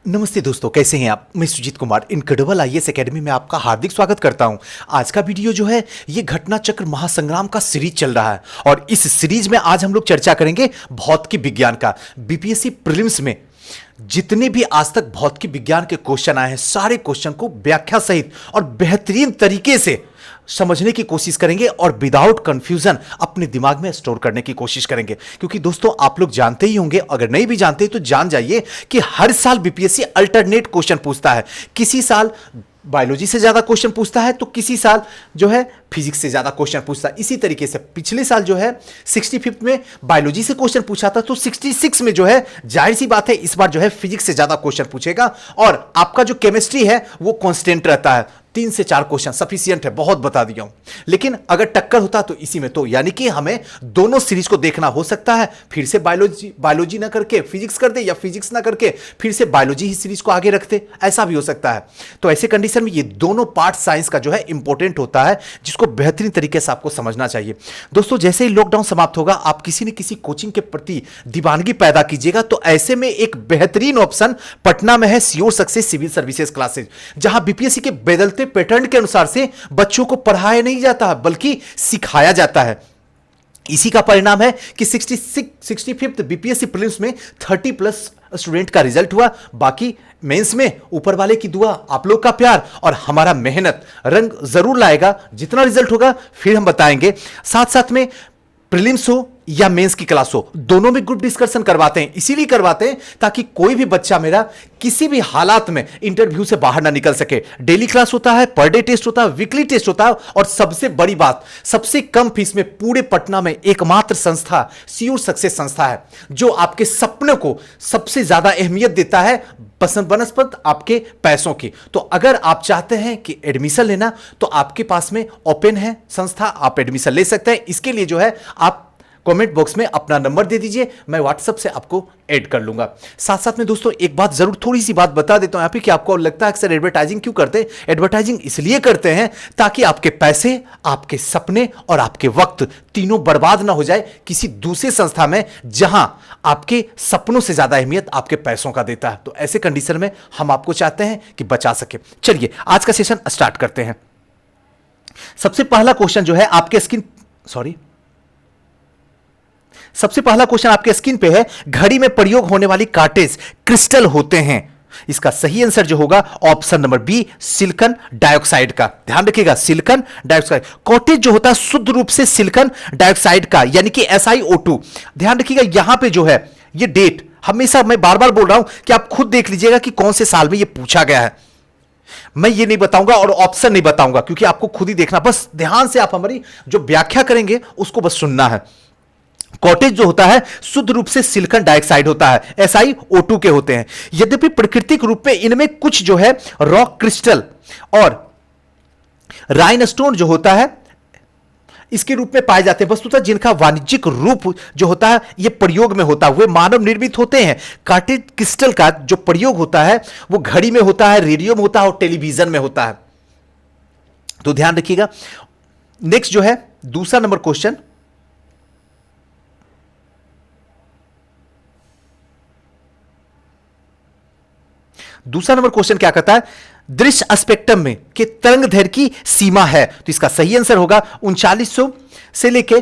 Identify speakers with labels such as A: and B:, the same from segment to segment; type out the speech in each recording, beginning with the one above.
A: नमस्ते दोस्तों, कैसे हैं आप। मैं Sujeet Kumar incredible IAS academy में आपका हार्दिक स्वागत करता हूं। आज का वीडियो जो है ये घटना चक्र महासंग्राम का सीरीज चल रहा है और इस सीरीज में आज हम लोग चर्चा करेंगे भौतिकी विज्ञान का। बीपीएससी प्रीलिम्स में जितने भी आज तक भौतिकी विज्ञान के क्वेश्चन आए हैं, सारे क्वेश्चन को व्याख्या सहित और बेहतरीन तरीके से समझने की कोशिश करेंगे और विदाउट कंफ्यूजन अपने दिमाग में स्टोर करने की कोशिश करेंगे। क्योंकि दोस्तों आप लोग जानते ही होंगे, अगर नहीं भी जानते तो जान जाइए कि हर साल बीपीएससी अल्टरनेट क्वेश्चन पूछता है। किसी साल बायोलॉजी से ज्यादा क्वेश्चन पूछता है तो किसी साल जो है फिजिक्स से ज्यादा क्वेश्चन पूछता है। इसी तरीके से पिछले साल जो है 65 में बायोलॉजी से क्वेश्चन पूछा था, तो 66 में जो है जाहिर सी बात है इस बार जो है फिजिक्स से ज्यादा क्वेश्चन पूछेगा। और आपका जो केमिस्ट्री है वो कांस्टेंट रहता है, 3 से 4 क्वेश्चन सफिशिएंट है, बहुत बता दिया हूं। लेकिन अगर टक्कर होता तो इसी में, तो यानी कि हमें दोनों सीरीज को देखना हो सकता है। फिर से बायोलॉजी ना करके फिजिक्स कर दे, या फिजिक्स ना करके फिर से बायोलॉजी ही सीरीज को आगे रखते, ऐसा भी हो सकता है। तो ऐसे कंडीशन में ये दोनों पार्ट साइंस का जो है इंपॉर्टेंट होता है, जिसको बेहतरीन तरीके से आपको समझना चाहिए। दोस्तों जैसे ही लॉकडाउन समाप्त होगा, आप किसी न किसी कोचिंग के प्रति दीवानगी पैदा कीजिएगा। तो ऐसे में एक बेहतरीन ऑप्शन पटना में है, sure success civil services classes, जहां बीपीएससी के बदलते पैटर्न के अनुसार से बच्चों को पढ़ाया नहीं जाता बल्कि सिखाया जाता है। इसी का परिणाम है कि 65th बीपीएससी प्रीलिम्स में 30+ स्टूडेंट का रिजल्ट हुआ। बाकी मेंस में ऊपर वाले की दुआ, आप लोग का प्यार और हमारा मेहनत रंग जरूर लाएगा। जितना रिजल्ट होगा फिर हम बताएंगे। साथ साथ में प्रीलिम्स हो या मेंस की क्लास हो, दोनों में ग्रुप डिस्कशन करवाते हैं। इसीलिए करवाते हैं ताकि कोई भी बच्चा मेरा किसी भी हालात में इंटरव्यू से बाहर ना निकल सके। डेली क्लास होता है, पर डे टेस्ट होता है, वीकली टेस्ट होता है, और सबसे बड़ी बात, सबसे कम फीस में पूरे पटना में एकमात्र संस्था श्योर सक्सेस संस्था है, जो आपके सपने को सबसे ज्यादा अहमियत देता है बनस्पत आपके पैसों की। तो अगर आप चाहते हैं कि एडमिशन लेना, तो आपके पास में ओपन है संस्था, आप एडमिशन ले सकते हैं। इसके लिए जो है आप कमेंट बॉक्स में अपना नंबर दे दीजिए, मैं व्हाट्सएप से आपको ऐड कर लूंगा। साथ साथ में दोस्तों एक बात जरूर, थोड़ी सी बात बता देता हूं यहाँ पे कि आपको लगता है अक्सर एडवर्टाइजिंग क्यों करते हैं। एडवर्टाइजिंग इसलिए करते हैं ताकि आपके पैसे, आपके सपने और आपके वक्त तीनों बर्बाद ना हो जाए किसी दूसरे संस्था में, जहां आपके सपनों से ज्यादा अहमियत आपके पैसों का देता है। तो ऐसे कंडीशन में हम आपको चाहते हैं कि बचा सके। चलिए आज का सेशन स्टार्ट करते हैं। सबसे पहला क्वेश्चन जो है आपके सबसे पहला क्वेश्चन आपके स्क्रीन पे है, घड़ी में प्रयोग होने वाली कार्टेज क्रिस्टल होते हैं। इसका सही आंसर जो होगा option number B, silicon dioxide का। ध्यान रखिएगा, सिलिकॉन डाइऑक्साइड। कॉटेज जो होता है शुद्ध रूप से सिलिकॉन डाइऑक्साइड का, यानी कि SiO2। ध्यान रखिएगा यहां पे जो है ये डेट, हमेशा मैं बार बार बोल रहा हूं कि आप खुद देख लीजिएगा कि कौन से साल में ये पूछा गया है। मैं ये नहीं बताऊंगा और ऑप्शन नहीं बताऊंगा, क्योंकि आपको खुद ही देखना, बस ध्यान से आप हमारी जो व्याख्या करेंगे उसको बस सुनना है। कॉटेज जो होता है शुद्ध रूप से सिलिकॉन डाइऑक्साइड होता है, SiO2 के होते हैं। यद्यपि प्राकृतिक रूप में इनमें कुछ जो है रॉक क्रिस्टल और राइनस्टोन जो होता है इसके रूप में पाए जाते हैं, वस्तुतः जिनका वाणिज्यिक रूप जो होता है ये प्रयोग में होता है, वे मानव निर्मित होते हैं। कार्टेज क्रिस्टल का जो प्रयोग होता है वो घड़ी में होता है, रेडियो में होता है और टेलीविजन में होता है। तो ध्यान रखिएगा। नेक्स्ट जो है दूसरा नंबर क्वेश्चन, दूसरा नंबर क्वेश्चन क्या कहता है, दृश्य स्पेक्ट्रम में के तरंग दैर्घ्य की सीमा है। तो इसका सही आंसर होगा 3900 से लेके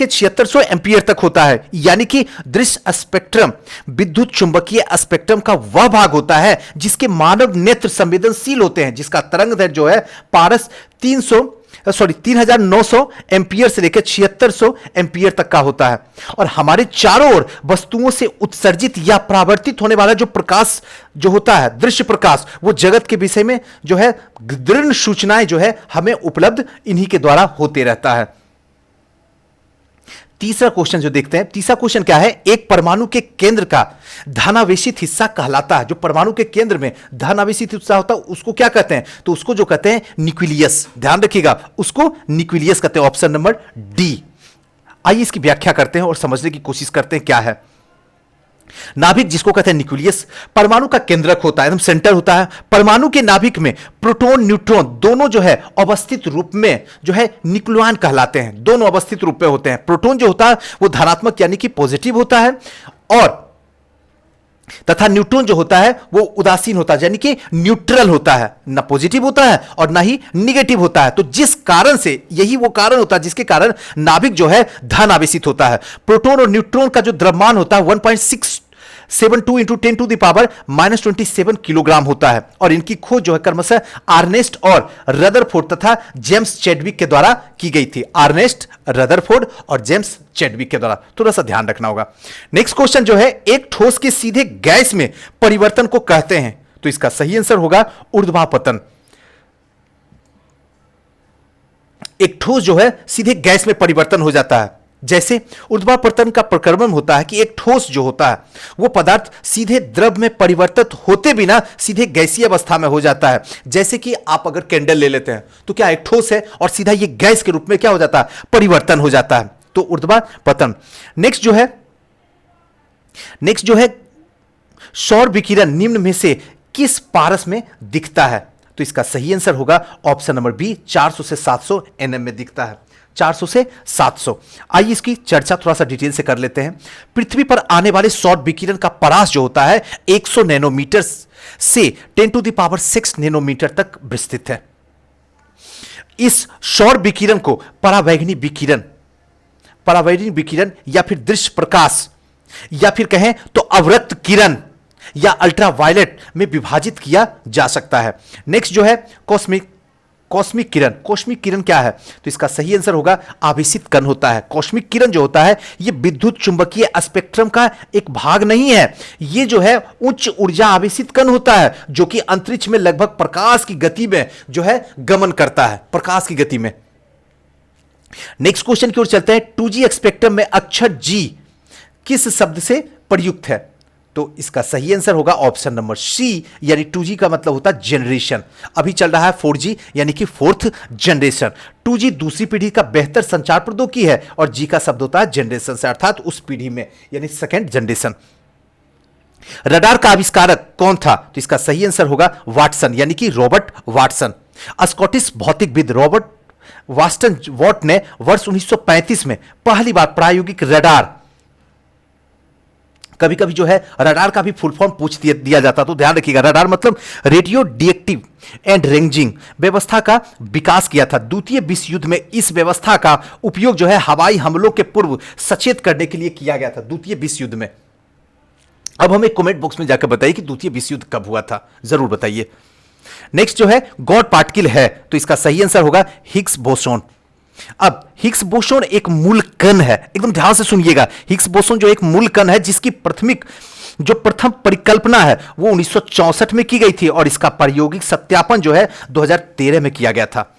A: 7600 एम्पियर तक होता है। यानी कि दृश्य स्पेक्ट्रम विद्युत चुंबकीय स्पेक्ट्रम का वह भाग होता है जिसके मानव नेत्र संवेदनशील होते हैं, जिसका तरंग दैर्घ्य जो है पारस 3900 एम्पियर से लेकर 7600 एम्पियर तक का होता है। और हमारे चारों ओर वस्तुओं से उत्सर्जित या परावर्तित होने वाला जो प्रकाश जो होता है, दृश्य प्रकाश, वो जगत के विषय में जो है दृढ़ सूचनाएं जो है हमें उपलब्ध इन्हीं के द्वारा होते रहता है। तीसरा क्वेश्चन जो देखते हैं, तीसरा क्वेश्चन क्या है, एक परमाणु के केंद्र का धनावेशित हिस्सा कहलाता है। जो परमाणु के केंद्र में धनावेशित हिस्सा होता है उसको क्या कहते हैं, तो उसको जो कहते हैं न्यूक्लियस। ध्यान रखिएगा, उसको न्यूक्लियस कहते हैं। Option number D. आइए इसकी व्याख्या करते हैं और समझने की कोशिश करते हैं क्या है। नाभिक जिसको कहते हैं न्यूक्लियस, परमाणु का केंद्रक होता है, एकदम सेंटर होता है। परमाणु के नाभिक में प्रोटॉन न्यूट्रॉन दोनों जो है अवस्थित रूप में जो है न्यूक्लियन कहलाते हैं। दोनों अवस्थित रूप में होते हैं। प्रोटॉन जो होता है वो धनात्मक यानी कि पॉजिटिव होता है, और तथा न्यूट्रॉन जो होता है वो उदासीन होता है, यानी कि न्यूट्रल होता है, ना पॉजिटिव होता है और ना ही निगेटिव होता है। तो जिस कारण से, यही वो कारण होता है जिसके कारण नाभिक जो है धन आवेशित होता है। प्रोटॉन और न्यूट्रॉन का जो द्रव्यमान होता है 1.672 into 10 to the power -27 kilogram होता है। और इनकी खोज जो है क्रमशः आर्नेस्ट और रदरफोर्ड तथा जेम्स चैडविक के द्वारा की गई थी। आर्नेस्ट, रदरफोर्ड और जेम्स चैडविक के द्वारा, थोड़ा सा ध्यान रखना होगा। नेक्स्ट क्वेश्चन जो है, एक ठोस के सीधे गैस में परिवर्तन को कहते हैं। तो इसका सही आंसर होगा ऊर्ध्वाधर पतन। एक ठोस जो है सीधे गैस में परिवर्तन हो जाता है। जैसे ऊर्ध्वाधर पतन का प्रक्रमण होता है कि एक ठोस जो होता है वो पदार्थ सीधे द्रव में परिवर्तित होते बिना सीधे गैसीय अवस्था में हो जाता है। जैसे कि आप अगर कैंडल ले लेते हैं तो क्या एक ठोस है और सीधा ये गैस के रूप में क्या हो जाता है, परिवर्तन हो जाता है। तो ऊर्ध्वाधर पतन। नेक्स्ट जो है सौर विकिरण निम्न में से किस पारस में दिखता है? तो इसका सही आंसर होगा ऑप्शन नंबर बी, 400 से 700 एनएम में दिखता है। 400 से 700। आइए इसकी चर्चा थोड़ा सा डिटेल से कर लेते हैं। पृथ्वी पर आने वाले सौर विकिरण का परास जो होता है 100 नैनोमीटर से 10 टू द पावर 6 नैनोमीटर तक विस्तृत है। इस सौर विकिरण को परावैंगनी विकिरण या फिर दृश्य प्रकाश या फिर कहें तो अवरक्त किरण या अल्ट्रावायलेट में विभाजित किया जा सकता है। नेक्स्ट जो है कॉस्मिक किरण क्या है? तो इसका सही आंसर होगा आवेशित कण होता है। कॉस्मिक किरण जो होता है ये विद्युत चुंबकीय स्पेक्ट्रम का एक भाग नहीं है। ये जो है उच्च ऊर्जा आवेशित कण होता है जो कि अंतरिक्ष में लगभग प्रकाश की गति में जो है गमन करता है, प्रकाश की गति में। नेक्स्ट क्वेश्चन की ओर चलते हैं। 2G स्पेक्ट्रम में अक्षर G किस शब्द से प्रयुक्त है? तो इसका सही आंसर होगा ऑप्शन नंबर सी, यानी 2G का मतलब होता है जनरेशन। अभी चल रहा है 4G यानी कि फोर्थ जनरेशन। 2G दूसरी पीढ़ी का बेहतर संचार प्रौद्योगिकी है और G का शब्द होता है जनरेशन से, अर्थात उस पीढ़ी में, यानी सेकेंड जनरेशन। रडार का आविष्कारक कौन था? तो इसका सही आंसर होगा वाटसन, यानी कि रॉबर्ट वाटसन। स्कॉटिश भौतिकविद रॉबर्ट वाटसन वॉट ने वर्ष 1935 में पहली बार प्रायोगिक रडार, कभी कभी जो है रडार का भी फुल फॉर्म पूछ दिया जाता, तो ध्यान रखिएगा, रडार मतलब रेडियो डिटेक्टिव एंड रेंजिंग व्यवस्था का विकास किया था। द्वितीय विश्व युद्ध में इस व्यवस्था का उपयोग जो है हवाई हमलों के पूर्व सचेत करने के लिए किया गया था, द्वितीय विश्व युद्ध में। अब हमें कमेंट बॉक्स में जाकर बताइए कि द्वितीय विश्व युद्ध कब हुआ था, जरूर बताइए। नेक्स्ट जो है गॉड पार्टिकल है, तो इसका सही आंसर होगा हिग्स बोसोन। अब हिग्स बोसोन एक मूल कण है, एकदम ध्यान से सुनिएगा। हिग्स बोसोन जो एक मूल कण है जिसकी प्रथम परिकल्पना है वो 1964 में की गई थी और इसका प्रायोगिक सत्यापन जो है 2013 में किया गया था।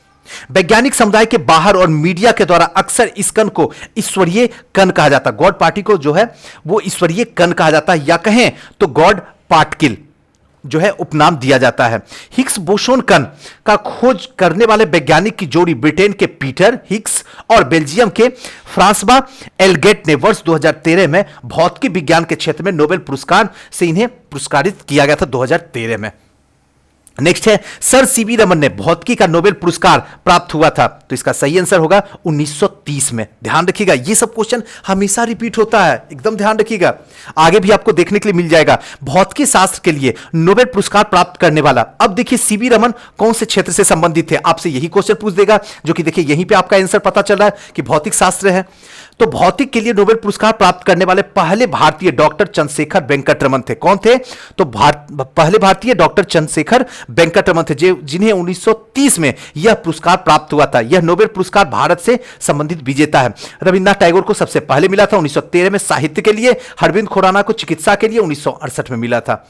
A: वैज्ञानिक समुदाय के बाहर और मीडिया के द्वारा अक्सर इस कण को ईश्वरीय कण कहा जाता है। गॉड पार्टिकल जो है वो ईश्वरीय कण कहा जाता है, या कहें तो गॉड पार्टिकल जो है उपनाम दिया जाता है। हिग्स बोसोन कण का खोज करने वाले वैज्ञानिक की जोड़ी ब्रिटेन के पीटर हिग्स और बेल्जियम के फ्रांसवा एलगेट ने वर्ष 2013 में भौतिकी विज्ञान के क्षेत्र में नोबेल पुरस्कार से इन्हें पुरस्कारित किया गया था, 2013 में। नेक्स्ट है सर सीवी रमन ने भौतिकी का नोबेल पुरस्कार प्राप्त हुआ था, तो इसका सही आंसर होगा 1930 में। ध्यान रखिएगा, ये सब क्वेश्चन हमेशा रिपीट होता है, एकदम ध्यान रखिएगा, आगे भी आपको देखने के लिए मिल जाएगा। भौतिकी शास्त्र के लिए नोबेल पुरस्कार प्राप्त करने वाला, अब देखिए सीवी रमन कौन से क्षेत्र से संबंधित थे, आपसे यही क्वेश्चन पूछ देगा, जो कि देखिए यहीं पे आपका आंसर पता चल रहा है कि भौतिक शास्त्र है। तो भौतिक के लिए नोबेल पुरस्कार प्राप्त करने वाले पहले भारतीय डॉक्टर चंद्रशेखर वेंकटरमन थे। कौन थे? तो पहले भारतीय डॉक्टर चंद्रशेखर वेंकटरमन थे, जिन्हें 1930 में यह पुरस्कार प्राप्त हुआ था। यह नोबेल पुरस्कार भारत से संबंधित विजेता है। रविन्द्रनाथ टैगोर को सबसे पहले मिला था 1913 में साहित्य के लिए, अरविंद खुराना को चिकित्सा के लिए 1968 में मिला था।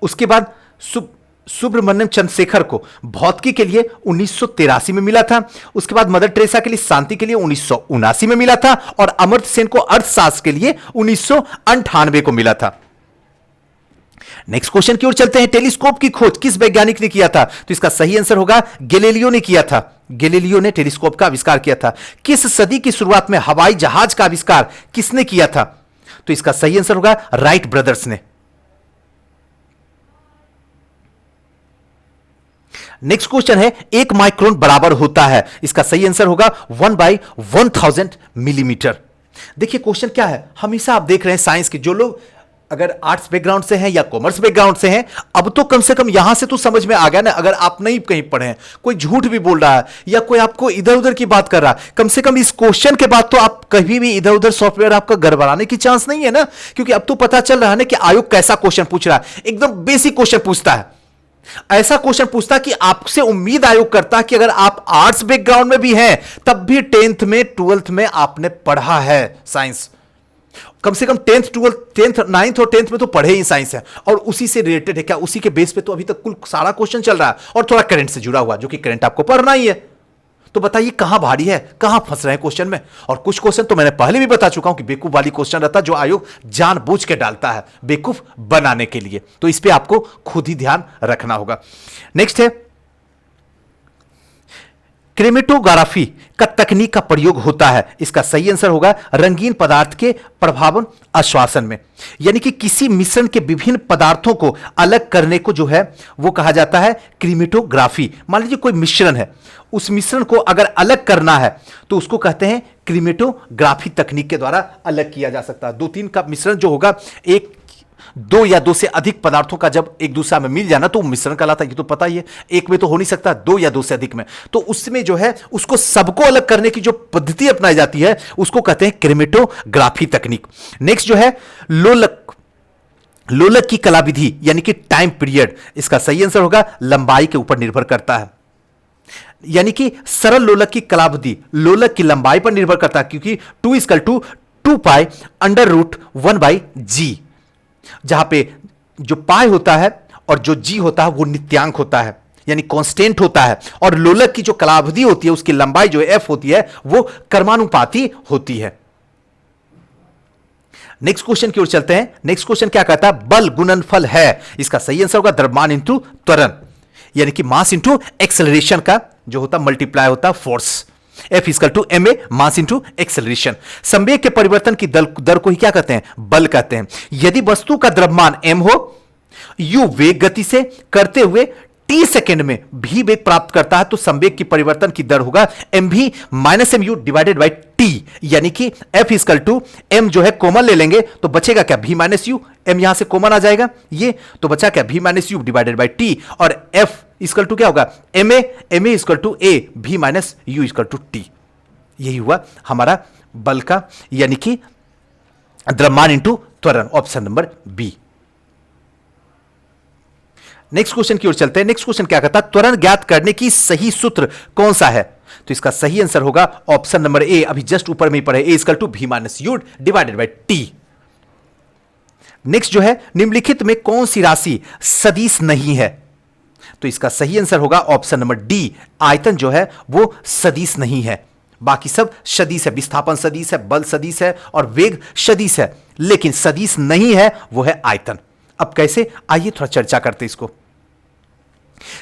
A: उसके बाद सुब्रमण्यम चंद्रशेखर को भौतिकी के लिए 1983 में मिला था। उसके बाद मदर टेरेसा के लिए शांति के लिए 1979 में मिला था और अमर्त्य सेन को अर्थशास्त्र के लिए 1998 को मिला था। नेक्स्ट क्वेश्चन की ओर चलते हैं। टेलीस्कोप की खोज किस वैज्ञानिक ने किया था? तो इसका सही आंसर होगा गैलीलियो ने किया था। गैलीलियो ने टेलीस्कोप का आविष्कार किया था। किस सदी की शुरुआत में हवाई जहाज का आविष्कार किसने किया था? तो इसका सही आंसर होगा राइट ब्रदर्स ने। नेक्स्ट क्वेश्चन है 1 माइक्रोन बराबर होता है, इसका सही आंसर होगा 1/1000 मिलीमीटर। देखिए क्वेश्चन क्या है, हमेशा आप देख रहे हैं साइंस के जो लोग अगर आर्ट्स बैकग्राउंड से हैं या कॉमर्स बैकग्राउंड से हैं, अब तो कम से कम यहां से तो समझ में आ गया ना। अगर आप नहीं कहीं पढ़े हैं, कोई झूठ भी बोल रहा है या कोई आपको इधर उधर की बात कर रहा है, कम से कम इस क्वेश्चन के बाद तो आप कभी भी इधर उधर सॉफ्टवेयर आपका गड़बड़ाने की चांस नहीं है ना। क्योंकि अब तो पता चल रहा है ना कि आयोग कैसा क्वेश्चन पूछ रहा है, एकदम बेसिक क्वेश्चन पूछता है। ऐसा क्वेश्चन पूछता कि आपसे उम्मीद आयोग करता कि अगर आप आर्ट्स बैकग्राउंड में भी हैं तब भी 10th में 12th में आपने पढ़ा है साइंस, कम से कम 10th 12th 10th 9th और 10th में तो पढ़े ही साइंस है और उसी से रिलेटेड है। क्या उसी के बेस पे तो अभी तक कुल सारा क्वेश्चन चल रहा है और थोड़ा करंट से जुड़ा हुआ, जो कि करंट आपको पढ़ना ही है। तो बताइए कहां भारी है, कहां फंस रहे हैं क्वेश्चन में। और कुछ क्वेश्चन तो मैंने पहले भी बता चुका हूं कि बेवकूफ वाली क्वेश्चन रहता है जो आयोग जानबूझ के डालता है बेवकूफ बनाने के लिए। तो इस पे आपको खुद ही ध्यान रखना होगा। नेक्स्ट है क्रोमेटोग्राफी का तकनीक का प्रयोग होता है। इसका सही आंसर होगा रंगीन पदार्थ के प्रभावन आश्वासन में, यानी कि किसी मिश्रण के विभिन्न पदार्थों को अलग करने को जो है वो कहा जाता है क्रोमेटोग्राफी। मान लीजिए कोई मिश्रण है, उस मिश्रण को अगर अलग करना है तो उसको कहते हैं क्रोमेटोग्राफी तकनीक के द्वारा अलग किया जा सकता है। दो तीन का मिश्रण जो होगा, एक दो या दो से अधिक पदार्थों का जब एक दूसरे में मिल जाना तो मिश्रण कहलाता है, ये तो पता ही है। एक में तो हो नहीं सकता, दो या दो से अधिक में, तो उसमें जो है उसको सबको अलग करने की जो पद्धति अपनाई जाती है उसको कहते हैं क्रोमेटोग्राफी तकनीक। नेक्स्ट जो है लोलक की कला विधि यानी कि टाइम पीरियड। इसका सही आंसर होगा लंबाई के ऊपर निर्भर करता है, यानी कि सरल लोलक की कलाविधि लोलक की लंबाई पर निर्भर करता है, क्योंकि 2 पाई √1/g, जहां पे जो पाई होता है और जो जी होता है वो नित्यांक होता है, यानी कांस्टेंट होता है। और लोलक की जो कलाविधि होती है उसकी लंबाई जो एफ होती है वो कर्मानुपाती होती है। नेक्स्ट क्वेश्चन की ओर चलते हैं। नेक्स्ट क्वेश्चन क्या कहता है, बल गुणनफल है। इसका सही आंसर होगा द्रव्यमान इंटू त्वरण, यानी कि मास इंटू एक्सेलरेशन का जो होता मल्टीप्लाई होता force. F equal to ma mass into acceleration. संवेग के परिवर्तन की दर को ही क्या कहते हैं, बल कहते हैं। यदि वस्तु का द्रव्यमान m हो, u वेग गति से करते हुए t सेकेंड में भी वेग प्राप्त करता है तो संवेग की परिवर्तन की दर होगा mv minus mu divided by t, यानी कि F इक्वल टू m जो है कॉमन ले लेंगे तो बचेगा क्या v माइनस यू, m यहां से कॉमन आ जाएगा ये, तो बचा क्या v minus u divided by t, और F इक्वल टू क्या होगा ma equal to a v minus u equal to t। यही हुआ हमारा बल का, यानी कि द्रव्यमान इंटू त्वरण, option number B. Next question की ओर चलते हैं। नेक्स्ट क्वेश्चन क्या कहता है, त्वरण ज्ञात करने की सही सूत्र कौन सा है। तो इसका सही आंसर होगा ऑप्शन नंबर ए, अभी जस्ट ऊपर में ही पढ़े, a equal to v minus u divided by t। Next जो है निम्नलिखित में कौन सी राशि सदिश नहीं है। तो इसका सही आंसर होगा ऑप्शन नंबर डी, आयतन जो है वो सदिश नहीं है। बाकी सब सदिश है, विस्थापन सदिश है, बल सदिश है और वेग सदिश है, लेकिन सदिश नहीं है वो है आयतन। अब कैसे, आइए थोड़ा चर्चा करते हैं इसको।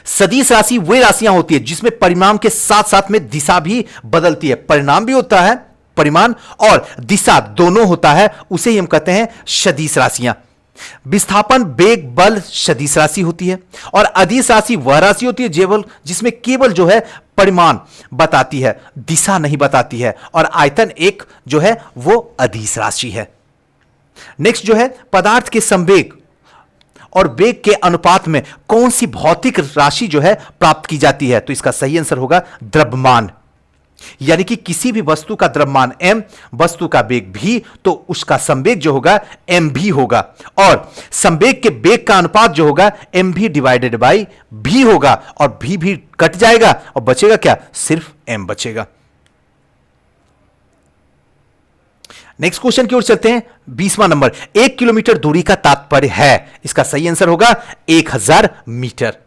A: सदिश राशि वे राशियां होती है जिसमें परिमाण के साथ साथ में दिशा भी बदलती है। परिणाम भी होता है, परिमाण और दिशा दोनों होता है, उसे ही हम कहते हैं सदिश राशियां। विस्थापन वेग बल सदिश राशि होती है और अदिश राशि वह राशि होती है केवल जिसमें केवल जो है परिमाण बताती है, दिशा नहीं बताती है, और आयतन एक जो है वो अदिश राशि है। नेक्स्ट जो है पदार्थ के संवेग और वेग के अनुपात में कौन सी भौतिक राशि जो है प्राप्त की जाती है। तो इसका सही आंसर होगा द्रव्यमान, यानी कि किसी भी वस्तु का द्रव्यमान m, वस्तु का वेग v, तो उसका संवेग जो होगा mv होगा, और संवेग के वेग का अनुपात जो होगा mv डिवाइडेड बाई v होगा, और v भी कट जाएगा और बचेगा क्या, सिर्फ m बचेगा। नेक्स्ट क्वेश्चन की ओर चलते हैं। 20वां नंबर, 1 किलोमीटर दूरी का तात्पर्य है। इसका सही आंसर होगा 1000 मीटर।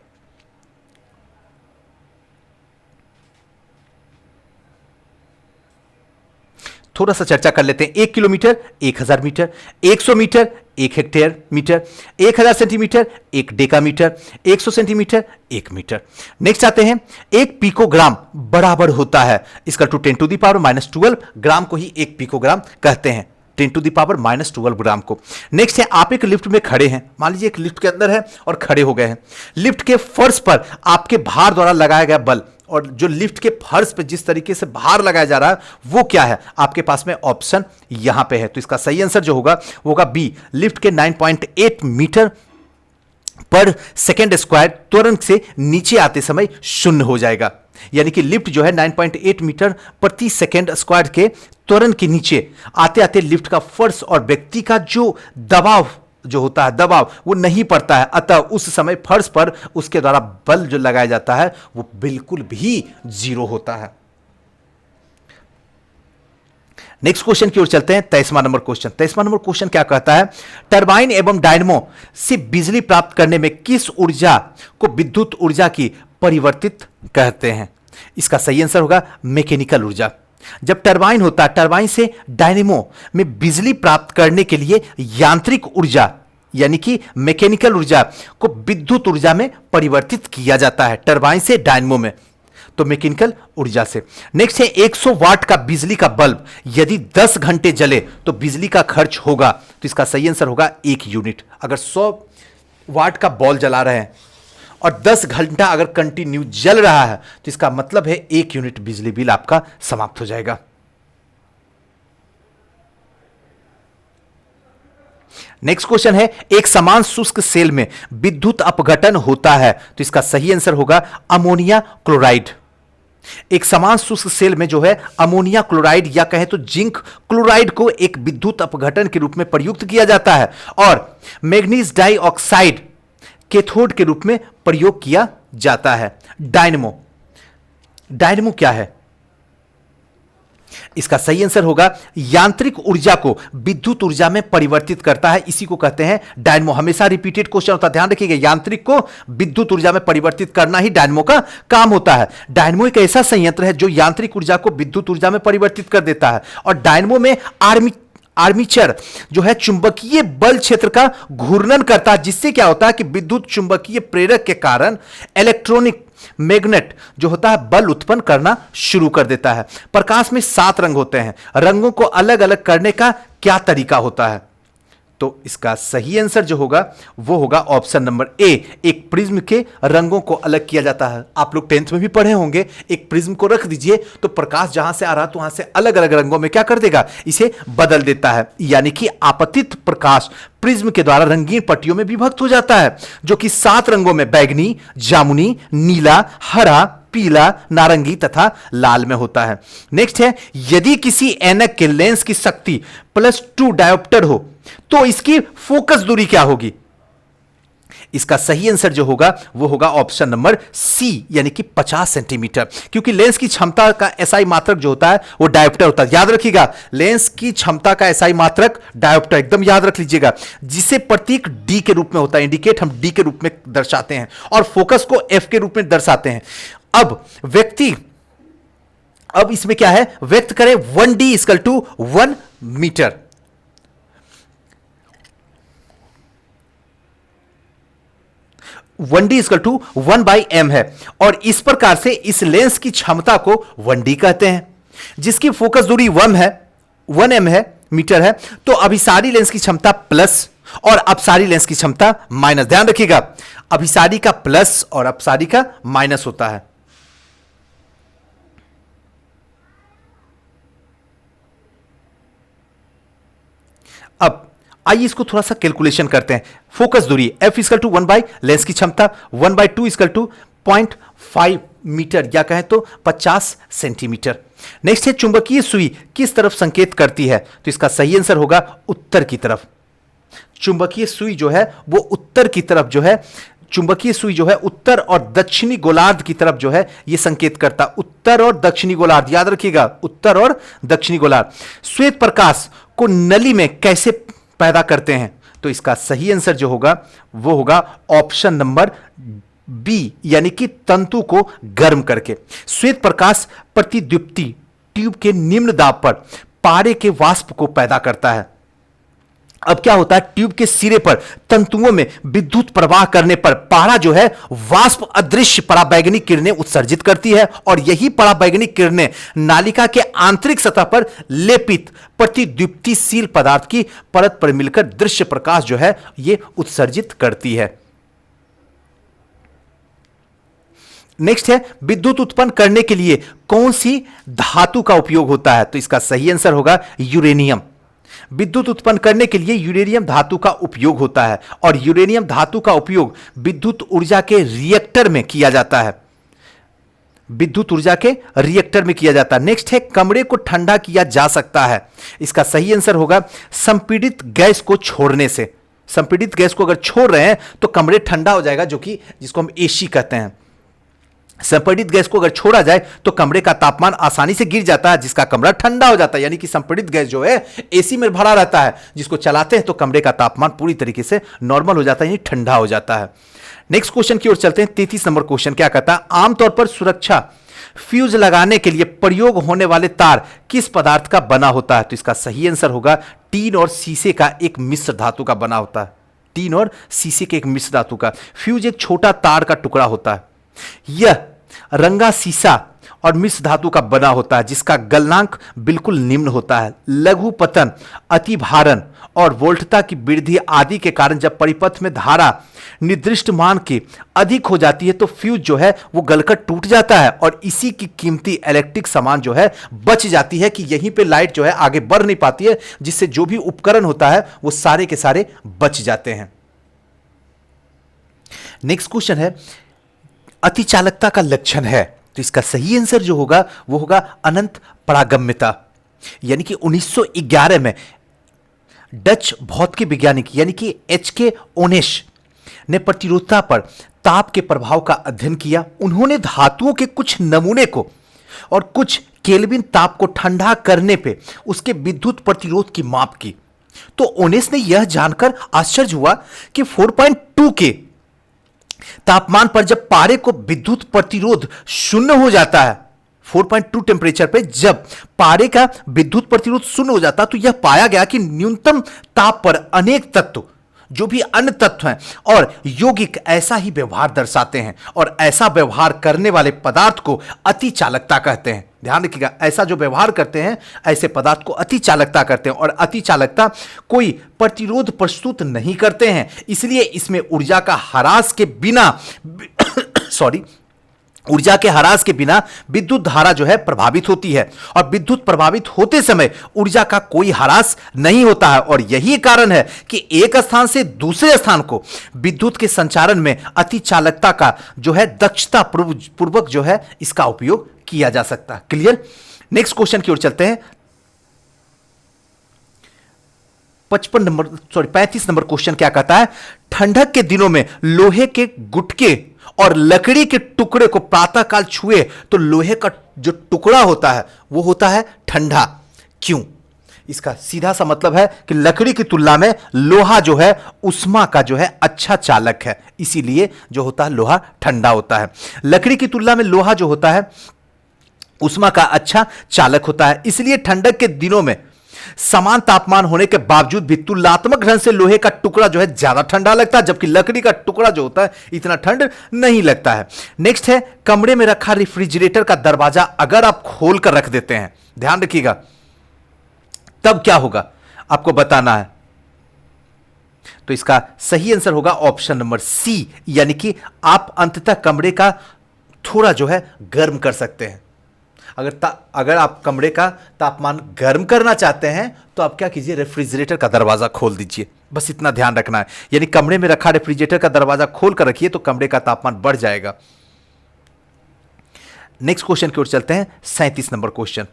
A: थोड़ा सा चर्चा कर लेते हैं। 1 kilometre 1000 metre, 100 metre 1 hectare metre, 1000 centimetre 1 decametre, 100 centimetre 1 metre. Next आते हैं, 1 पिकोग्राम बराबर होता है, इसका 10⁻⁻12 ग्राम को ही 1 पिकोग्राम कहते हैं। 10⁻⁻12 ग्राम को। नेक्स्ट है, आप एक लिफ्ट में खड़े हैं, मान लीजिए एक लिफ्ट के अंदर है और खड़े हो गए हैं। लिफ्ट के फर्श पर आपके भार द्वारा लगाया गया बल, और जो लिफ्ट के फर्श पे जिस तरीके से भार लगाया जा रहा है वो क्या है, आपके पास में ऑप्शन यहां पे है। तो इसका सही आंसर जो होगा वो होगा बी, लिफ्ट के 9.8 मीटर पर सेकेंड स्क्वायर त्वरण से नीचे आते समय शून्य हो जाएगा। यानी कि लिफ्ट जो है 9.8 मीटर प्रति सेकेंड स्क्वायर के त्वरण के नीचे आते आते लिफ्ट का फर्श और व्यक्ति का जो दबाव जो होता है, दबाव वो नहीं पड़ता है, अतः उस समय फर्श पर उसके द्वारा बल जो लगाया जाता है वो बिल्कुल भी जीरो होता है। नेक्स्ट क्वेश्चन की ओर चलते हैं, 23वां नंबर क्वेश्चन। 23वां नंबर क्वेश्चन क्या कहता है, टरबाइन एवं डायनमो से बिजली प्राप्त करने में किस ऊर्जा को विद्युत ऊर्जा की परिवर्तित कहते हैं? इसका सही आंसर होगा मैकेनिकल ऊर्जा। जब टरबाइन होता है, टरबाइन से डायनेमो में बिजली प्राप्त करने के लिए यांत्रिक ऊर्जा यानी कि मैकेनिकल ऊर्जा को विद्युत ऊर्जा में परिवर्तित किया जाता है, टरबाइन से डायनेमो में, तो मैकेनिकल ऊर्जा से। नेक्स्ट है, 100 वाट का बिजली का बल्ब यदि 10 घंटे जले तो बिजली का खर्च होगा, तो इसका सही आंसर होगा 1 यूनिट। अगर 100 वाट का बॉल जला रहे हैं और 10 घंटा अगर कंटिन्यू जल रहा है तो इसका मतलब है 1 यूनिट बिजली बिल आपका समाप्त हो जाएगा। नेक्स्ट क्वेश्चन है, एक समान शुष्क सेल में विद्युत अपघटन होता है, तो इसका सही आंसर होगा अमोनिया क्लोराइड। एक समान शुष्क सेल में जो है अमोनिया क्लोराइड या कहें तो जिंक क्लोराइड को एक विद्युत अपघटन के रूप में प्रयुक्त किया जाता है और मैग्नीज डाइऑक्साइड कैथोड के रूप में प्रयोग किया जाता है। डायनेमो, डायनेमो क्या है? इसका सही आंसर होगा यांत्रिक ऊर्जा को विद्युत ऊर्जा में परिवर्तित करता है, इसी को कहते हैं डायनेमो। हमेशा रिपीटेड क्वेश्चन होता है, ध्यान रखिएगा, यांत्रिक को विद्युत ऊर्जा में परिवर्तित करना ही डायनेमो का काम होता है। डायनेमो एक ऐसा संयंत्र है जो यांत्रिक ऊर्जा को विद्युत ऊर्जा में परिवर्तित कर देता है और डायनेमो में आर्मीचर जो है चुंबकीय बल क्षेत्र का घूर्णन करता है, जिससे क्या होता है कि विद्युत चुंबकीय प्रेरक के कारण इलेक्ट्रॉनिक मैग्नेट जो होता है बल उत्पन्न करना शुरू कर देता है। प्रकाश में 7 रंग होते हैं, रंगों को अलग अलग करने का क्या तरीका होता है? तो इसका सही आंसर जो होगा वो होगा ऑप्शन नंबर ए, एक प्रिज्म के रंगों को अलग किया जाता है। आप लोग 10th में भी पढ़े होंगे, एक प्रिज्म को रख दीजिए तो प्रकाश जहां से आ रहा है तो वहां से अलग अलग रंगों में क्या कर देगा, इसे बदल देता है। यानी कि आपतित प्रकाश प्रिज्म के द्वारा रंगीन पट्टियों में विभक्त हो जाता है, जो कि 7 रंगों में बैगनी, जामुनी, नीला, हरा, पीला, नारंगी तथा लाल में होता है। नेक्स्ट है, यदि किसी ऐनक के लेंस की शक्ति +2 डायोप्टर हो तो इसकी फोकस दूरी क्या होगी? इसका सही आंसर जो होगा वो होगा ऑप्शन नंबर सी, यानी कि 50 सेंटीमीटर, क्योंकि लेंस की क्षमता का एसआई मात्रक जो होता है वो डायोप्टर होता है। याद रखिएगा, लेंस की क्षमता का एसआई मात्रक डायोप्टर, एकदम याद रख लीजिएगा, जिसे प्रतीक डी के रूप में होता है, इंडिकेट हम डी के रूप में दर्शाते हैं और फोकस को एफ के रूप में दर्शाते हैं। अब इसमें क्या है, व्यक्त करें 1D = 1 metre. One D equal to 1/m है और इस प्रकार से इस लेंस की क्षमता को 1D कहते हैं, जिसकी फोकस दूरी 1m है, मीटर है। तो अभिसारी लेंस की क्षमता प्लस और अपसारी लेंस की क्षमता माइनस। ध्यान रखिएगा, अभिसारी का प्लस और अपसारी का माइनस होता है। अब आइए इसको थोड़ा सा कैलकुलेशन करते हैं। फोकस दूरी F = 1 लेंस की क्षमता 1/2 = 0.5 मीटर या कहें तो 50 सेंटीमीटर। नेक्स्ट है, चुंबकीय सुई किस तरफ संकेत करती है? तो इसका सही आंसर होगा उत्तर की तरफ। चुंबकीय सुई जो है वो उत्तर की तरफ जो है, चुंबकीय सुई जो है उत्तर और दक्षिणी गोलार्ध की तरफ जो है ये संकेत करता, उत्तर और दक्षिणी गोलार्ध, याद रखिएगा, उत्तर और दक्षिणी गोलार्ध। श्वेत प्रकाश को नली में कैसे पैदा करते हैं? तो इसका सही आंसर जो होगा वो होगा ऑप्शन नंबर बी, यानी कि तंतु को गर्म करके। श्वेत प्रकाश प्रतिदीप्ति ट्यूब के निम्न दाब पर पारे के वाष्प को पैदा करता है। अब क्या होता है, ट्यूब के सिरे पर तंतुओं में विद्युत प्रवाह करने पर पारा जो है वाष्प अदृश्य पराबैंगनी किरणें उत्सर्जित करती है और यही पराबैंगनी किरणें नालिका के आंतरिक सतह पर लेपित प्रतिद्युतिशील पदार्थ की परत पर मिलकर दृश्य प्रकाश जो है यह उत्सर्जित करती है। नेक्स्ट है, विद्युत उत्पन्न करने के लिए कौन सी धातु का उपयोग होता है? तो इसका सही आंसर होगा यूरेनियम। विद्युत उत्पन्न करने के लिए यूरेनियम धातु का उपयोग होता है और यूरेनियम धातु का उपयोग विद्युत ऊर्जा के रिएक्टर में किया जाता है। विद्युत ऊर्जा के रिएक्टर में किया जाता है। नेक्स्ट है, कमरे को ठंडा किया जा सकता है। इसका सही आंसर होगा संपीड़ित गैस को छोड़ने से। संपीड़ित गैस को अगर छोड़ रहे हैं तो कमरे ठंडा हो जाएगा, जो कि जिसको हम एसी कहते हैं। संपीड़ित गैस को अगर छोड़ा जाए तो कमरे का तापमान आसानी से गिर जाता है, जिसका कमरा ठंडा हो जाता है। यानी कि संपीड़ित गैस जो है एसी में भरा रहता है, जिसको चलाते हैं तो कमरे का तापमान पूरी तरीके से नॉर्मल हो जाता है, यानी ठंडा हो जाता है। नेक्स्ट क्वेश्चन की ओर चलते हैं। 33 नंबर क्वेश्चन क्या कहता है, आमतौर पर सुरक्षा फ्यूज लगाने के लिए प्रयोग होने वाले तार किस पदार्थ का बना होता है? तो इसका सही आंसर होगा टीन और शीशे का एक मिश्र धातु का बना होता है। टीन और शीशे के एक मिश्र धातु का। फ्यूज एक छोटा तार का टुकड़ा होता है। यह रंगा शीशा और मिश्र धातु का बना होता है, जिसका गलनांक बिल्कुल निम्न होता है। लघु पतन, अति भारण और वोल्टता की वृद्धि आदि के कारण जब परिपथ में धारा निर्दिष्ट मान के अधिक हो जाती है तो फ्यूज जो है वो गलकर टूट जाता है और इसी की कीमती इलेक्ट्रिक सामान जो है बच जाती है कि यहीं पे लाइट जो है आगे बढ़ नहीं पाती है, जिससे जो भी उपकरण होता है वो सारे के सारे बच जाते हैं। नेक्स्ट क्वेश्चन है, अतिचालकता का लक्षण है। तो इसका सही आंसर जो होगा वो होगा अनंत परागम्यता। यानी कि 1911 में डच भौतिक वैज्ञानिक यानी कि एच.के. ओनेश ने प्रतिरोधता पर ताप के प्रभाव का अध्ययन किया। उन्होंने धातुओं के कुछ नमूने को और कुछ केल्विन ताप को ठंडा करने पे उसके विद्युत प्रतिरोध की माप की। तो ओनेश ने यह जानकर आश्चर्य हुआ कि 4.2 के तापमान पर जब पारे को विद्युत प्रतिरोध शून्य हो जाता है, 4.2 टेंपरेचर पे जब पारे का विद्युत प्रतिरोध शून्य हो जाता, तो यह पाया गया कि न्यूनतम ताप पर अनेक तत्व जो भी अन्य तत्व हैं और यौगिक ऐसा ही व्यवहार दर्शाते हैं और ऐसा व्यवहार करने वाले पदार्थ को अति चालकता कहते हैं। ध्यान रखिएगा, ऐसा जो व्यवहार करते हैं ऐसे पदार्थ को अति चालकता कहते हैं और अति चालकता कोई प्रतिरोध प्रस्तुत नहीं करते हैं, इसलिए इसमें ऊर्जा का ह्रास के बिना ऊर्जा के ह्रास के बिना विद्युत धारा जो है प्रभावित होती है और विद्युत प्रभावित होते समय ऊर्जा का कोई ह्रास नहीं होता है और यही कारण है कि एक स्थान से दूसरे स्थान को विद्युत के संचारण में अति चालकता का जो है दक्षता पूर्वक जो है इसका उपयोग किया जा सकता है। क्लियर? नेक्स्ट क्वेश्चन की ओर चलते हैं। 35 नंबर क्वेश्चन क्या कहता है, ठंडक के दिनों में लोहे के गुटके और लकड़ी के टुकड़े को प्रातःकाल छुए तो लोहे का जो टुकड़ा होता है वो होता है ठंडा। क्यों? इसका सीधा सा मतलब है कि लकड़ी की तुलना में लोहा जो है उष्मा का जो है अच्छा चालक है, इसीलिए जो होता है लोहा ठंडा होता है। लकड़ी की तुलना में लोहा जो होता है उष्मा का अच्छा चालक होता है, इसलिए ठंडक के दिनों में समान तापमान होने के बावजूद भी तुलनात्मक ढंग से लोहे का टुकड़ा जो है ज्यादा ठंडा लगता है, जबकि लकड़ी का टुकड़ा जो होता है इतना ठंड नहीं लगता है। नेक्स्ट है, कमरे में रखा रेफ्रिजरेटर का दरवाजा अगर आप खोल कर रख देते हैं, ध्यान रखिएगा, तब क्या होगा आपको बताना है। तो इसका सही आंसर होगा ऑप्शन नंबर सी, यानी कि आप अंततः कमरे का थोड़ा जो है गर्म कर सकते हैं। अगर आप कमरे का तापमान गर्म करना चाहते हैं तो आप क्या कीजिए, रेफ्रिजरेटर का दरवाजा खोल दीजिए, बस इतना ध्यान रखना है। यानी कमरे में रखा रेफ्रिजरेटर का दरवाजा खोल कर रखिए तो कमरे का तापमान बढ़ जाएगा। नेक्स्ट क्वेश्चन की ओर चलते हैं। 37 नंबर क्वेश्चन,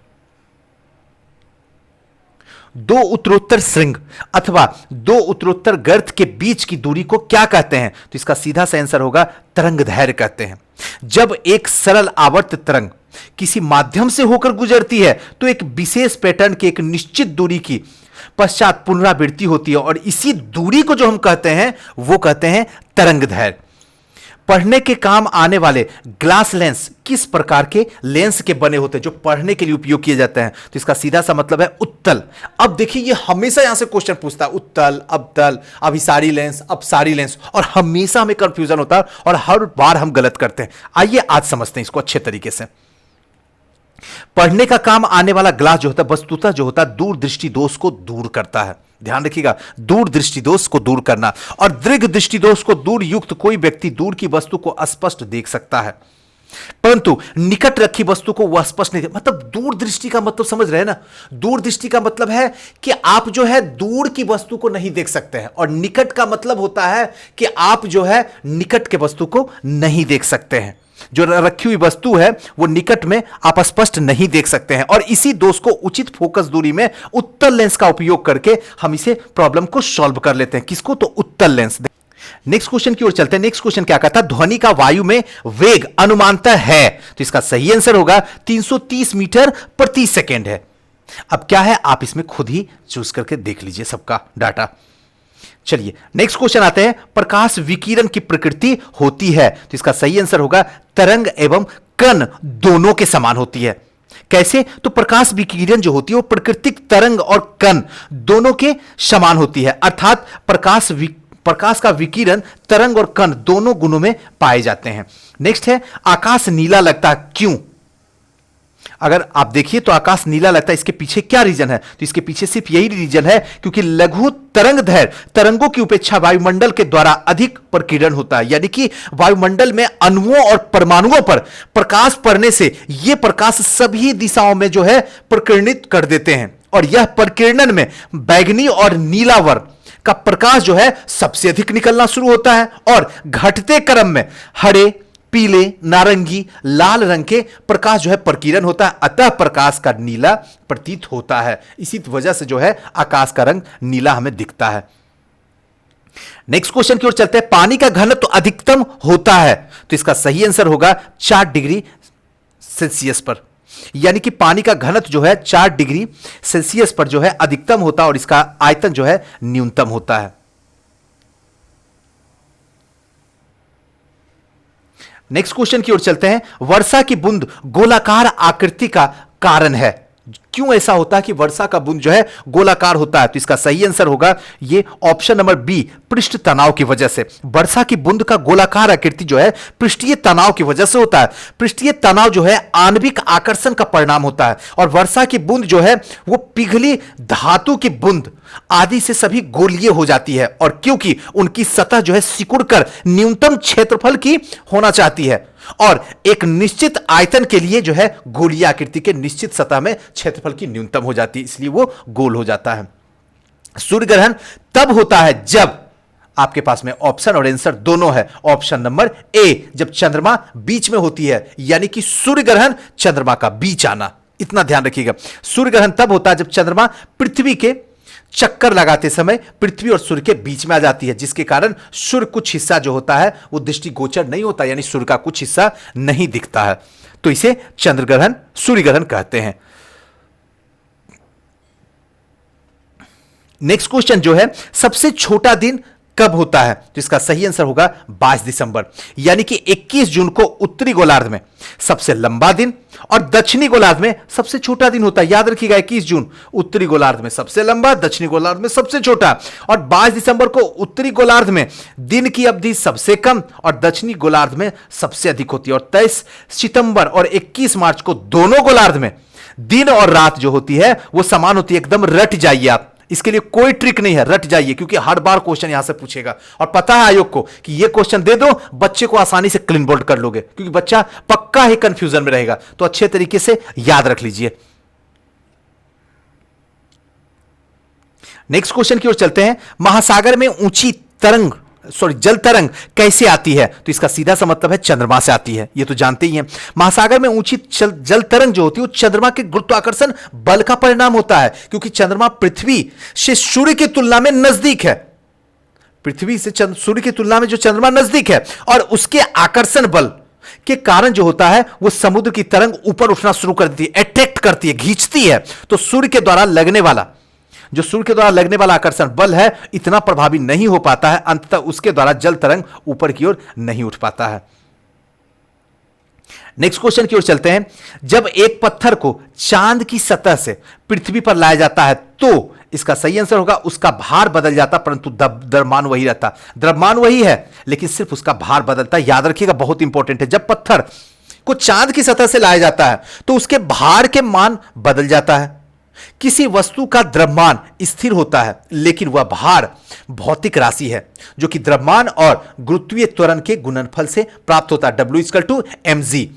A: दो उत्तरोत्तर श्रृंग अथवा दो उत्तरोत्तर गर्त के बीच की दूरी को क्या कहते हैं? तो इसका सीधा सा आंसर होगा तरंगदैर्घ्य कहते हैं। जब एक सरल आवर्त तरंग किसी माध्यम से होकर गुजरती है तो एक विशेष पैटर्न के एक निश्चित दूरी की पश्चात पुनरावृत्ति होती है और इसी दूरी को जो हम कहते हैं वो कहते हैं तरंगदैर्घ्य। पढ़ने के काम आने वाले ग्लास लेंस किस प्रकार के लेंस के बने होते हैं जो पढ़ने के लिए उपयोग किए जाते हैं? तो इसका सीधा सा मतलब है उत्तल। अब देखिए ये हमेशा यहां से क्वेश्चन पूछता है, उत्तल, अवतल, अभिसारी लेंस, अपसारी लेंस, और हमेशा हमें कंफ्यूजन होता है और हर बार हम गलत करते हैं। आइए आज समझते हैं इसको अच्छे तरीके से। पढ़ने का काम आने वाला ग्लास जो होता है वस्तुतः जो होता है दूरदृष्टि दोष को दूर करता है। ध्यान रखिएगा, दूरदृष्टि दोष को दूर करना। और दीर्घ दृष्टि दोष को दूर युक्त कोई व्यक्ति दूर की वस्तु को स्पष्ट देख सकता है, परंतु निकट रखी वस्तु को वह स्पष्ट नहीं। मतलब दूरदृष्टि का मतलब समझ रहे हैं ना? दूरदृष्टि का मतलब है कि आप जो है दूर की वस्तु को नहीं देख सकते हैं, और निकट का मतलब होता है कि आप जो है निकट के वस्तु को नहीं देख सकते हैं। जो रखी हुई वस्तु है वो निकट में आप स्पष्ट नहीं देख सकते हैं, और इसी दोष को उचित फोकस दूरी में उत्तल लेंस का उपयोग करके हम इसे प्रॉब्लम को सॉल्व कर लेते हैं। किसको? तो उत्तल लेंस। नेक्स्ट क्वेश्चन की ओर चलते हैं। नेक्स्ट क्वेश्चन क्या कहता है? ध्वनि का वायु में वेग अनुमानतः है, तो इसका सही आंसर होगा 330 मीटर प्रति सेकेंड है। अब क्या है आप इसमें खुद ही चूज करके देख लीजिए सबका डाटा। चलिए नेक्स्ट क्वेश्चन आते हैं। प्रकाश विकिरण की प्रकृति होती है, तो इसका सही आंसर होगा तरंग एवं कण दोनों के समान होती है। कैसे? तो प्रकाश विकिरण जो होती है वो प्राकृतिक तरंग और कण दोनों के समान होती है, अर्थात प्रकाश का विकिरण तरंग और कण दोनों गुणों में पाए जाते हैं। नेक्स्ट है आकाश नीला लगता है, क्यों? अगर आप देखिए तो आकाश नीला लगता है, इसके पीछे क्या रीजन है? तो इसके पीछे सिर्फ यही रीजन है क्योंकि लघु तरंगदैर्घ्य तरंगों की उपेक्षा वायुमंडल के द्वारा अधिक प्रकीर्णन होता है, यानी कि वायुमंडल में अणुओं और परमाणुओं पर प्रकाश पड़ने से यह प्रकाश सभी दिशाओं में जो है प्रकीर्णित कर देते हैं, और यह प्रकीर्णन में बैगनी और नीला वर्ण का प्रकाश जो है सबसे अधिक निकलना शुरू होता है, और घटते क्रम में हरे, पीले, नारंगी, लाल रंग के प्रकाश जो है प्रकीर्णन होता है, अतः प्रकाश का नीला प्रतीत होता है। इसी वजह से जो है आकाश का रंग नीला हमें दिखता है। नेक्स्ट क्वेश्चन की ओर चलते हैं। पानी का घनत्व तो अधिकतम होता है, तो इसका सही आंसर होगा 4 डिग्री सेल्सियस पर, यानी कि पानी का घनत्व जो है 4 डिग्री सेल्सियस पर जो है अधिकतम होता है, और इसका आयतन जो है न्यूनतम होता है। नेक्स्ट क्वेश्चन की ओर चलते हैं। वर्षा की बूंद गोलाकार आकृति का कारण है, क्यों ऐसा होता है कि वर्षा का बूंद जो है गोलाकार होता है? तो इसका सही आंसर होगा ये ऑप्शन नंबर बी, पृष्ठ तनाव की वजह से। वर्षा की बूंद का गोलाकार आकृति जो है पृष्ठीय तनाव की वजह से होता है। पृष्ठीय तनाव जो है आणविक आकर्षण का परिणाम होता है, और वर्षा की बूंद जो है वो पिघली धातु की बूंद आदि से सभी गोलीय हो जाती है, और क्योंकि उनकी सतह जो है सिकुड़कर न्यूनतम क्षेत्रफल की होना चाहती है, और एक निश्चित आयतन के लिए जो है गोलीय आकृति के निश्चित सतह में क्षेत्रफल की न्यूनतम हो जाती है, इसलिए वो गोल हो जाता है। सूर्य ग्रहण तब होता है जब आपके पास में ऑप्शन और आंसर दोनों है, ऑप्शन नंबर ए, जब चंद्रमा बीच में होती है, यानी कि सूर्य ग्रहण चंद्रमा का बीच आना, इतना ध्यान रखिएगा। सूर्य ग्रहण तब होता है जब चंद्रमा पृथ्वी के चक्कर लगाते समय पृथ्वी और सूर्य के बीच में आ जाती है, जिसके कारण सूर्य कुछ हिस्सा जो होता है वो दृष्टि गोचर नहीं होता, यानी सूर्य का कुछ हिस्सा नहीं दिखता है, तो इसे चंद्र ग्रहण, सूर्य ग्रहण कहते हैं। नेक्स्ट क्वेश्चन जो है, सबसे छोटा दिन कब होता है? तो इसका सही आंसर होगा 22 दिसंबर, यानी कि 21 जून को उत्तरी गोलार्ध में सबसे लंबा दिन और दक्षिणी गोलार्ध में सबसे छोटा दिन होता है। याद रखिएगा 21 जून उत्तरी गोलार्ध में सबसे लंबा, दक्षिणी गोलार्ध में सबसे छोटा, और 22 दिसंबर को उत्तरी गोलार्ध में दिन की अवधि सबसे कम और दक्षिणी गोलार्ध में सबसे अधिक होती है, और 23 सितंबर और 21 मार्च को दोनों गोलार्ध में दिन और रात जो होती है वो समान होती है। एकदम रट जाइए आप, इसके लिए कोई ट्रिक नहीं है, रट जाइए, क्योंकि हर बार क्वेश्चन यहां से पूछेगा, और पता है आयोग को कि ये क्वेश्चन दे दो बच्चे को आसानी से क्लीन बोल्ड कर लोगे, क्योंकि बच्चा पक्का ही कंफ्यूजन में रहेगा, तो अच्छे तरीके से याद रख लीजिए। नेक्स्ट क्वेश्चन की ओर चलते हैं। महासागर में ऊंची जल तरंग कैसे आती है? तो इसका सीधा सा मतलब है चंद्रमा से आती है, ये तो जानते ही हैं। महासागर में ऊंची जल तरंग जो होती है वो चंद्रमा के गुरुत्वाकर्षण बल का परिणाम होता है, क्योंकि चंद्रमा पृथ्वी से सूर्य की तुलना में नजदीक है। पृथ्वी से सूर्य की तुलना में जो चंद्रमा नजदीक है, और उसके आकर्षण बल के कारण जो होता है वो समुद्र की तरंग ऊपर उठना शुरू कर देती है, अट्रैक्ट करती है, खींचती है, तो सूर्य के द्वारा लगने वाला जो सूर्य के द्वारा लगने वाला आकर्षण बल है इतना प्रभावी नहीं हो पाता है, अंततः उसके द्वारा जल तरंग ऊपर की ओर नहीं उठ पाता है। नेक्स्ट क्वेश्चन की ओर चलते हैं। जब एक पत्थर को चांद की सतह से पृथ्वी पर लाया जाता है तो इसका सही आंसर होगा उसका भार बदल जाता, परंतु द्रव्यमान वही रहता। द्रव्यमान वही है लेकिन सिर्फ उसका भार बदलता है। याद रखिएगा, बहुत इंपॉर्टेंट है। जब पत्थर को चांद की सतह से लाया जाता है तो उसके भार के मान बदल जाता है। किसी वस्तु का द्रव्यमान स्थिर होता है लेकिन वह भार भौतिक राशि है जो कि द्रव्यमान और गुरुत्वीय त्वरण के गुणनफल से प्राप्त होता है, W=mg।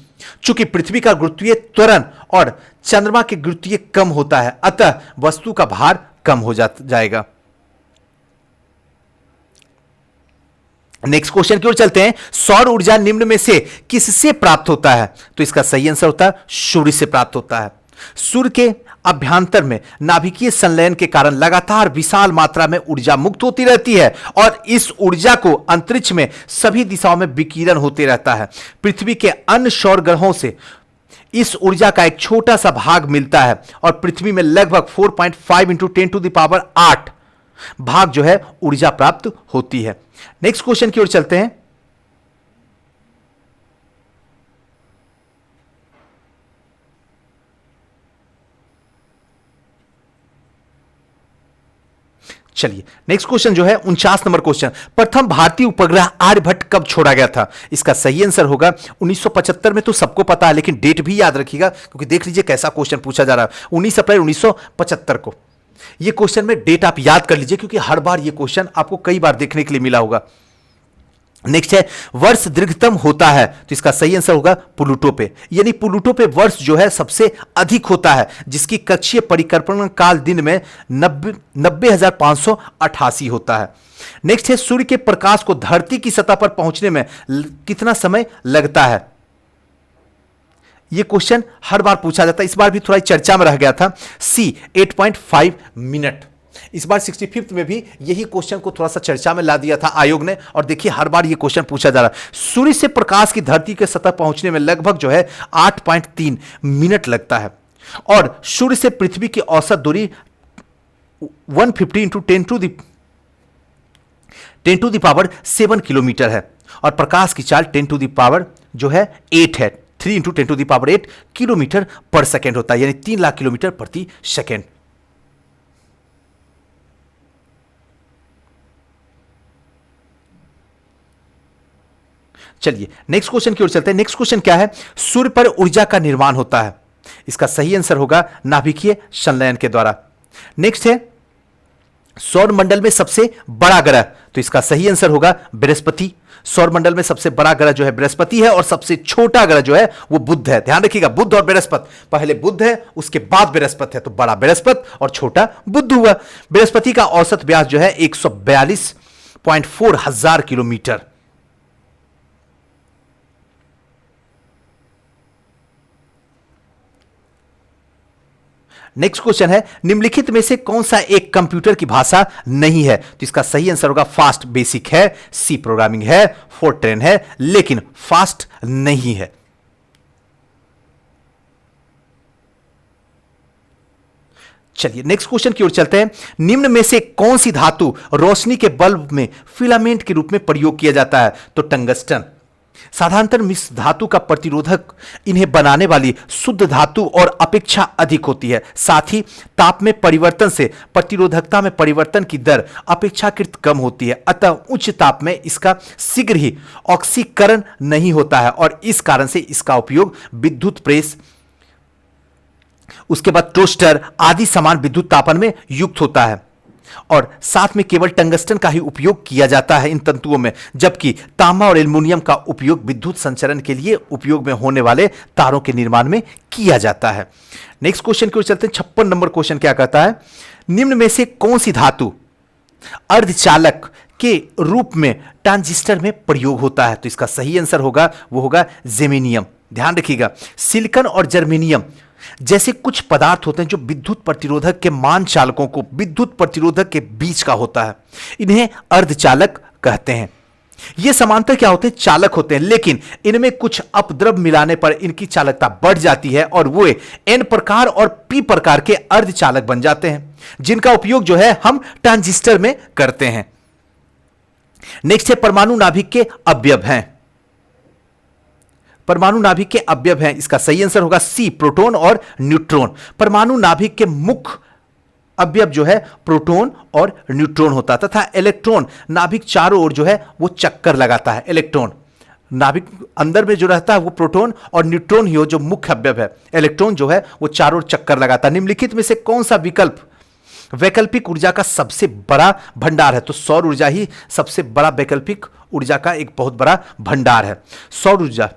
A: चूंकि पृथ्वी का गुरुत्वीय त्वरण और चंद्रमा के गुरुत्वीय कम होता है, अतः वस्तु का भार कम हो जाएगा। नेक्स्ट क्वेश्चन की ओर चलते हैं। सौर ऊर्जा निम्न में से किससे प्राप्त होता है? तो इसका सही आंसर होता है सूर्य से प्राप्त होता है। सूर्य के अभ्यंतर में नाभिकीय संलयन के कारण लगातार विशाल मात्रा में ऊर्जा मुक्त होती रहती है और इस ऊर्जा को अंतरिक्ष में सभी दिशाओं में विकिरण होते रहता है। पृथ्वी के अन्य सौर ग्रहों से इस ऊर्जा का एक छोटा सा भाग मिलता है और पृथ्वी में लगभग 4.5 × 10⁸ भाग जो है ऊर्जा प्राप्त होती है। नेक्स्ट क्वेश्चन की ओर चलते हैं। चलिए नेक्स्ट क्वेश्चन जो है 49 नंबर क्वेश्चन। प्रथम भारतीय उपग्रह आर्यभट्ट कब छोड़ा गया था? इसका सही आंसर होगा 1975 में। तो सबको पता है लेकिन डेट भी याद रखिएगा क्योंकि देख लीजिए कैसा क्वेश्चन पूछा जा रहा है। 19 अप्रैल 1975 को। यह क्वेश्चन में डेट आप याद कर लीजिए क्योंकि हर बार यह क्वेश्चन आपको कई बार देखने के लिए मिला होगा। नेक्स्ट है वर्ष दीर्घतम होता है, तो इसका सही आंसर होगा प्लूटो पे। यानी प्लूटो पे वर्ष जो है सबसे अधिक होता है जिसकी कक्षीय परिक्रमण काल दिन में 90,588 होता है। नेक्स्ट है सूर्य के प्रकाश को धरती की सतह पर पहुंचने में कितना समय लगता है? यह क्वेश्चन हर बार पूछा जाता है, इस बार भी थोड़ा चर्चा में रह गया था। सी 8.5 मिनट। इस बार 65th में भी यही क्वेश्चन को थोड़ा सा चर्चा में ला दिया था आयोग ने और देखिए हर बार यह क्वेश्चन पूछा जा रहा है। सूर्य से प्रकाश की धरती के सतह पहुंचने में लगभग जो है 8.3 मिनट लगता है और सूर्य से पृथ्वी की औसत दूरी 150 × 10⁻7 किलोमीटर है और प्रकाश की चाल 10⁻8 है। 3 × 10⁸ किलोमीटर पर सेकेंड होता है, यानी 3 लाख किलोमीटर प्रति सेकेंड। चलिए नेक्स्ट क्वेश्चन की ओर चलते हैं। नेक्स्ट क्वेश्चन क्या है? सूर्य पर ऊर्जा का निर्माण होता है। इसका सही आंसर होगा नाभिकीय संलयन के द्वारा। नेक्स्ट है सौर मंडल में सबसे बड़ा ग्रह, तो इसका सही आंसर होगा बृहस्पति। सौर मंडल में सबसे बड़ा ग्रह जो है बृहस्पति है और सबसे छोटा ग्रह जो है वो बुध है। ध्यान रखिएगा, बुध और बृहस्पति, पहले बुध है उसके बाद बृहस्पति है, तो बड़ा बृहस्पति और छोटा बुध हुआ। बृहस्पति का औसत व्यास जो है 142.4 हजार किलोमीटर। नेक्स्ट क्वेश्चन है निम्नलिखित में से कौन सा एक कंप्यूटर की भाषा नहीं है? तो इसका सही आंसर होगा फास्ट बेसिक है, सी प्रोग्रामिंग है, फोर्ट्रेन है, लेकिन फास्ट नहीं है। चलिए नेक्स्ट क्वेश्चन की ओर चलते हैं। निम्न में से कौन सी धातु रोशनी के बल्ब में फिलामेंट के रूप में प्रयोग किया जाता है? तो टंगस्टन। साधारणतः मिश्र धातु का प्रतिरोधक इन्हें बनाने वाली शुद्ध धातु और अपेक्षा अधिक होती है। साथ ही ताप में परिवर्तन से प्रतिरोधकता में परिवर्तन की दर अपेक्षाकृत कम होती है, अतः उच्च ताप में इसका शीघ्र ही ऑक्सीकरण नहीं होता है और इस कारण से इसका उपयोग विद्युत प्रेस, उसके बाद टोस्टर आदि समान विद्युत तापन में युक्त होता है और साथ में केवल टंगस्टन का ही उपयोग किया जाता है इन तंतुओं में, जबकि तांबा और एल्युमिनियम का उपयोग विद्युत संचरण के लिए उपयोग में होने वाले तारों के निर्माण में किया जाता है। नेक्स्ट क्वेश्चन की ओर चलते हैं। 56 नंबर क्वेश्चन क्या कहता है? निम्न में से कौन सी धातु अर्धचालक के रूप में ट्रांजिस्टर में प्रयोग होता है? तो इसका सही आंसर होगा वो होगा जेमेनियम। ध्यान रखिएगा, सिलिकॉन और जर्मेनियम जैसे कुछ पदार्थ होते हैं जो विद्युत प्रतिरोधक के मान चालकों को विद्युत प्रतिरोधक के बीच का होता है, इन्हें अर्धचालक कहते हैं। ये समांतर क्या होते हैं? चालक होते हैं, लेकिन इनमें कुछ अपद्रव मिलाने पर इनकी चालकता बढ़ जाती है और वो एन प्रकार और पी प्रकार के अर्धचालक बन जाते हैं, जिनका उपयोग जो है हम ट्रांजिस्टर में करते हैं। नेक्स्ट है परमाणु नाभिक के अवयव हैं। परमाणु नाभिक के अवयव हैं, इसका सही आंसर होगा सी, प्रोटॉन और न्यूट्रॉन। परमाणु नाभिक के मुख्य अवयव जो है प्रोटॉन और न्यूट्रॉन होता है, तथा इलेक्ट्रॉन नाभिक चारों ओर जो है वो चक्कर लगाता है। इलेक्ट्रॉन नाभिक अंदर में जो रहता है वो प्रोटॉन और न्यूट्रॉन ही हो जो मुख्य अवयव है। इलेक्ट्रॉन जो है वो चारों ओर चक्कर लगाता है। निम्नलिखित में से कौन सा विकल्प वैकल्पिक ऊर्जा का सबसे बड़ा भंडार है? तो सौर ऊर्जा ही सबसे बड़ा वैकल्पिक ऊर्जा का एक बहुत बड़ा भंडार है, सौर ऊर्जा।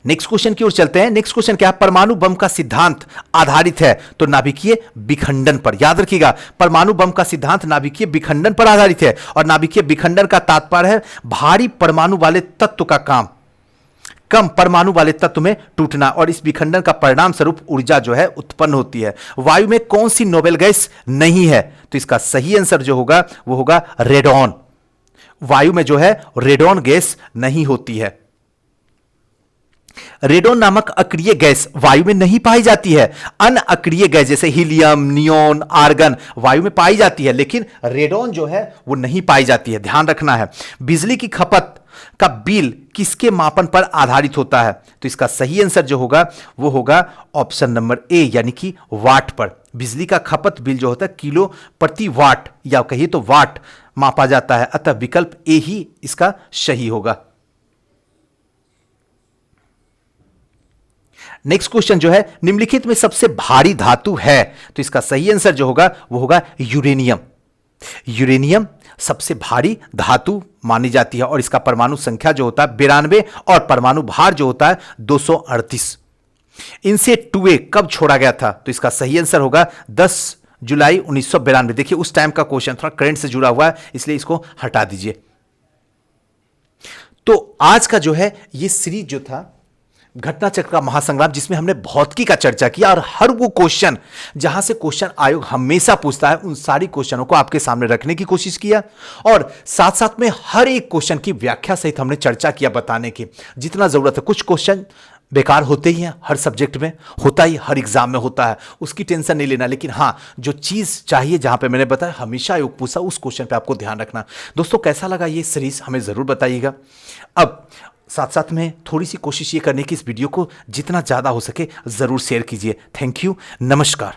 A: नेक्स्ट क्वेश्चन की ओर चलते हैं। नेक्स्ट क्वेश्चन क्या है? परमाणु बम का सिद्धांत आधारित है तो नाभिकीय विखंडन पर। याद रखिएगा, परमाणु बम का सिद्धांत नाभिकीय विखंडन पर आधारित है और नाभिकीय विखंडन का तात्पर्य है भारी परमाणु वाले तत्व का काम कम परमाणु वाले तत्व में टूटना, और इस विखंडन का परिणाम स्वरूप ऊर्जा जो है उत्पन्न होती है। वायु में कौन सी नोबेल गैस नहीं है? तो इसका सही आंसर जो होगा वो होगा रेडॉन। वायु में जो है रेडॉन गैस नहीं होती है। रेडॉन नामक अक्रिय गैस वायु में नहीं पाई जाती है। अन्य अक्रिय गैस जैसे हीलियम, नियोन, आर्गन वायु में पाई जाती है, लेकिन रेडॉन जो है वो नहीं पाई जाती है, ध्यान रखना है। बिजली की खपत का बिल किसके मापन पर आधारित होता है? तो इसका सही आंसर जो होगा वो होगा ऑप्शन नंबर ए, यानी कि वाट पर। बिजली का खपत बिल जो होता है किलो प्रति वाट या कहिए तो वाट मापा जाता है, अतः विकल्प ए ही इसका सही होगा। नेक्स्ट क्वेश्चन जो है, निम्नलिखित में सबसे भारी धातु है? तो इसका सही आंसर जो होगा वो होगा यूरेनियम। यूरेनियम सबसे भारी धातु मानी जाती है और इसका परमाणु संख्या जो होता है 92 और परमाणु भार जो होता है 238। इनसे 2A कब छोड़ा गया था? तो इसका सही आंसर होगा 10 जुलाई 1992। देखिए उस टाइम का क्वेश्चन थोड़ा करंट से जुड़ा हुआ है, इसलिए इसको हटा दीजिए। तो आज का जो है ये सीरीज जो था घटना चक्र का महासंग्राम, जिसमें हमने भौतिकी का चर्चा किया और हर वो क्वेश्चन जहां से क्वेश्चन आयोग हमेशा पूछता है उन सारी क्वेश्चनों को आपके सामने रखने की कोशिश किया, और साथ साथ में हर एक क्वेश्चन की व्याख्या सहित हमने चर्चा किया बताने की जितना जरूरत है। कुछ क्वेश्चन बेकार होते ही हैं, हर सब्जेक्ट में होता ही, हर एग्जाम में होता है, उसकी टेंशन नहीं लेना, लेकिन हाँ जो चीज चाहिए जहां पे मैंने बताया हमेशा आयोग पूछा उस क्वेश्चन पे आपको ध्यान रखना। दोस्तों कैसा लगा ये सीरीज हमें जरूर बताइएगा। अब साथ साथ में थोड़ी सी कोशिश ये करने की इस वीडियो को जितना ज़्यादा हो सके ज़रूर शेयर कीजिए। थैंक यू, नमस्कार।